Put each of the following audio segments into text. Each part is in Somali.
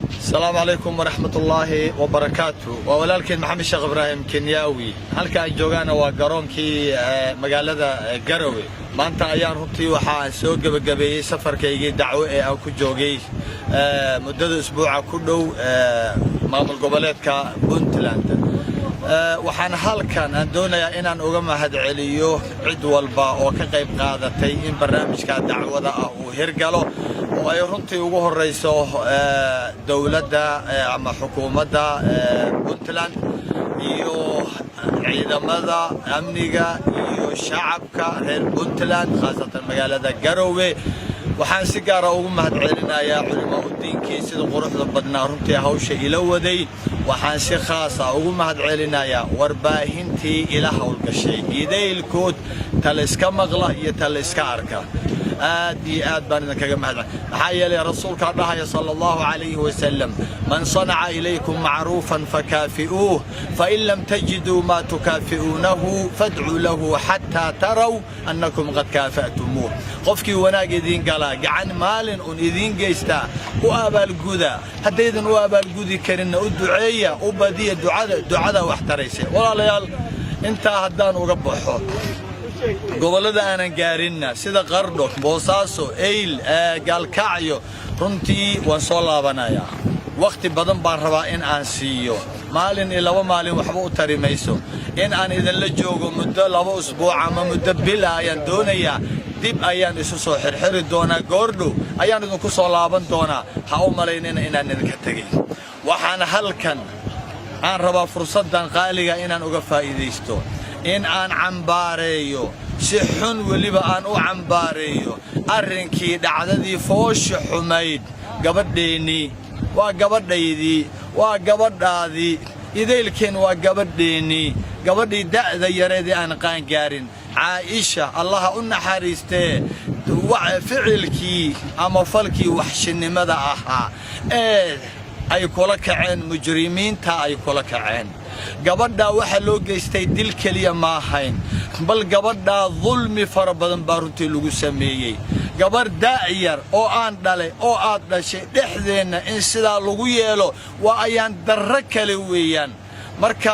السلام عليكم ورحمة الله وبركاته وولالكين محمد شيخ إبراهيم كنياوي halka joogaana waa garoonkii magaalada Garowe maanta ayaan runtii waxaan soo gabagabeeyay safarkaygii dacwo ee aan ku joogay muddada usbuuca ku dhow maamul goboleedka Puntland waxaan halkan aan doonayaa inaan uga mahadceliyo cid walba oo ka qayb qaadatay in barnaamijka dacwada ah uu hirgalo oo ay runtii ugu horeyso dawladda ama xukuumadda Puntland iyo ciidamada amniga iyo shacabka reer Puntland khaasatan magaalada Garowe waxaan si gaar ah ugu mahadcelinayaa culimada diinka sida quruxda badnaa runtii hawsha ila waday waxaan si khaas ah ugu mahadcelinayaa warbaahintii ila hawlgashay idaylkood taliska maqla iyo taliska arka aad baan idinkaga mahadcelin maxaa yeelay rasuulka dhahay sallallahu alayhi wa sallam man sana'a ilaykum ma'rufan fakafi'uhu fa in lam tajidu ma tukafi'unahu fad'u lahu hatta taraw annakum qad kafa'tumuh qofkii wanaag idin gala gacan maalin un idin geysta u abaalguda hadaydan u abaalgudi karin u duceeya u badiya ducada wax taraysa walaalayaal inta haddaan uga baxo gobolada aanan gaarinna sida Qardho Boosaaso Eyl Gaalkacyo runtii waan soo laabanayaa waqti badan baan rabaa in aan siiyo maalin iyo laba maalin waxba u tarimayso in aan idin la joogo muddo 2 usbuuc ama muddo bil ayaan doonayaa dib ayaan isu soo xirxiri doonaa goordhow ayaan idinku soo laaban doonaa ha u malaynina inaan idinka tagay waxaan halkan aan rabaa fursadan qaaliga inaan uga faa'iideysto in aan cambaareeyo si xun waliba aan u cambaareeyo arrinkii dhacdadii foosha xumayd gabadheeni waa gabadhaydii waa gabadhaadii idaylkeen waa gabadheeni gabadhii da'da yareedii aan qaan gaarin Aisha Allah u naxariistee ficilkii ama falkii waxshinimada ahaa ay kula kaceen mujrimiinta ay kula kaceen gabadha waxa loo geystay dil kaliya ma ahayn bal gabadha dulmi fara badan baa runtii lagu sameeyay gabar daa'iyar oo aan dhalay oo aad dhashay dhexdeena in sidaa lagu yeelo waa ayaan darro kale weeyaan marka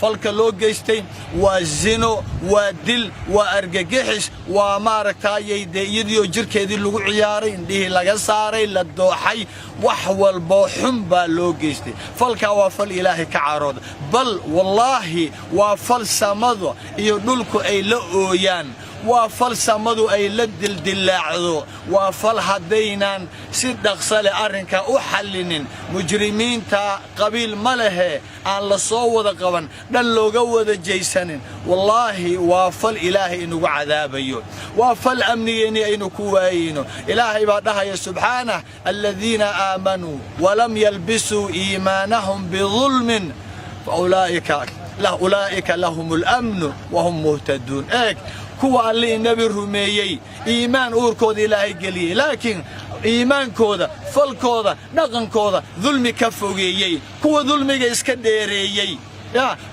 falka loo geystay waa zino waa dil waa argagixis waa maaragtay iyadoo jirkeedii lagu ciyaaray indhihii laga saaray la dooxay wax walba xun baa loo geystay falka waa fal ilaahi ka carood bal wallahi waa fal samado iyo dhulku ay la ooyaan waa fal samadu ay la dildilaacdo waa fal hadaynan si dhaqsale arrinka u xallinin mujrimiinta qabiil ma lehe aan la soo wada qaban dhan looga wada jeysanin wallahi waa fal ilaahi inugu cadaabayo waa fal amniyeeni aynu ku waayino ilaahi baa dhahaya subhanahu alladheena aamanu wa lam yalbisu iimaanahum bidhulmin ulaa'ika lahumul amnu wa hum muhtadun kuwa alle nabi rumeeyay iimaan uurkooda ilaahay geliyay laakiin iimaankooda falkooda dhaqankooda dulmi ka fogeeyay kuwa dulmiga iska dheereeyay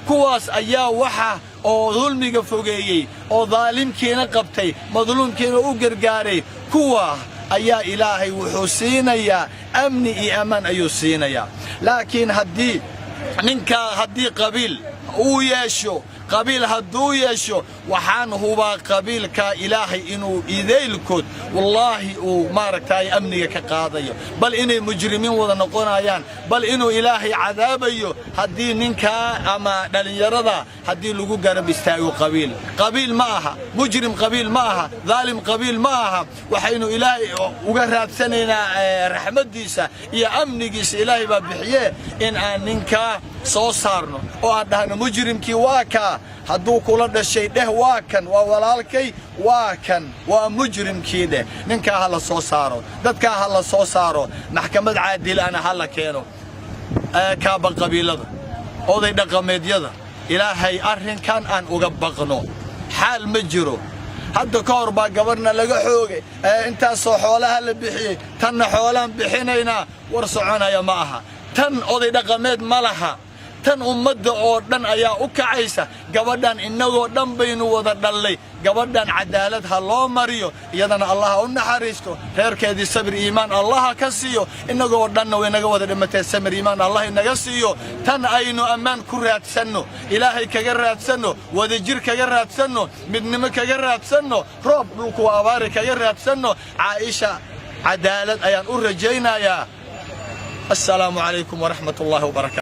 kuwaas ayaa waxa oo dulmiga fogeeyay oo daalimkiina qabtay madluumkiina u gargaaray kuwa ayaa ilaahay wuxuu siinayaa amni iyo amaan ayuu siinayaa laakiin haddii qabiil uu yeesho qabiil hadduu yeesho waxaan hubaa qabiilka ilaahay inuu idaylkood wallahi uu maaragtay amniga ka qaadayo bal inay mujrimiin wada noqonayaan bal inuu ilaahay cadaabayo haddii ninka ama dhalinyarada haddii lagu garab istaago qabiil ma aha mujrim qabiil ma aha zaalim qabiil ma aha waxaynu ilaahay uga raadsanaynaa raxmadiisa iyo amnigiisa ilaahay baa bixiye in aan ninka soo saarno oo aan dhahno mujrimkii waa ka hadduu kula dhashay dheh waa kan waa walaalkay waa kan waa mujrimkii dheh ninka hala soo saaro dadka hala soo saaro maxkamad caadil ana hala keeno kaaba qabiilada oday dhaqameedyada ilaahay arrinkan aan uga baqno xaal ma jiro hadda ka hor baa gabarna laga xoogay intaas soo xoolaha la bixiyay tan xoolaan bixinayna war soconaya ma aha tan oday dhaqameed ma laha tan ummadda oo dhan ayaa u kacaysa gabadhan inagoo dhan baynu wada dhalay gabadhan cadaalad ha loo mariyo iyadana allah u naxariisto reerkeedii sabir iimaan allah ka siiyo inagoo dhanna way naga wada dhimatay sabir iimaan allah inaga siiyo tan aynu ammaan ku raadsanno ilaahay kaga raadsanno wadajir kaga raadsanno midnimo kaga raadsanno roob dhulku abaari kaga raadsanno Aisha cadaalad ayaan u rajaynayaa. Assalaamu alaykum wa rahmatullahi wa barakatuh.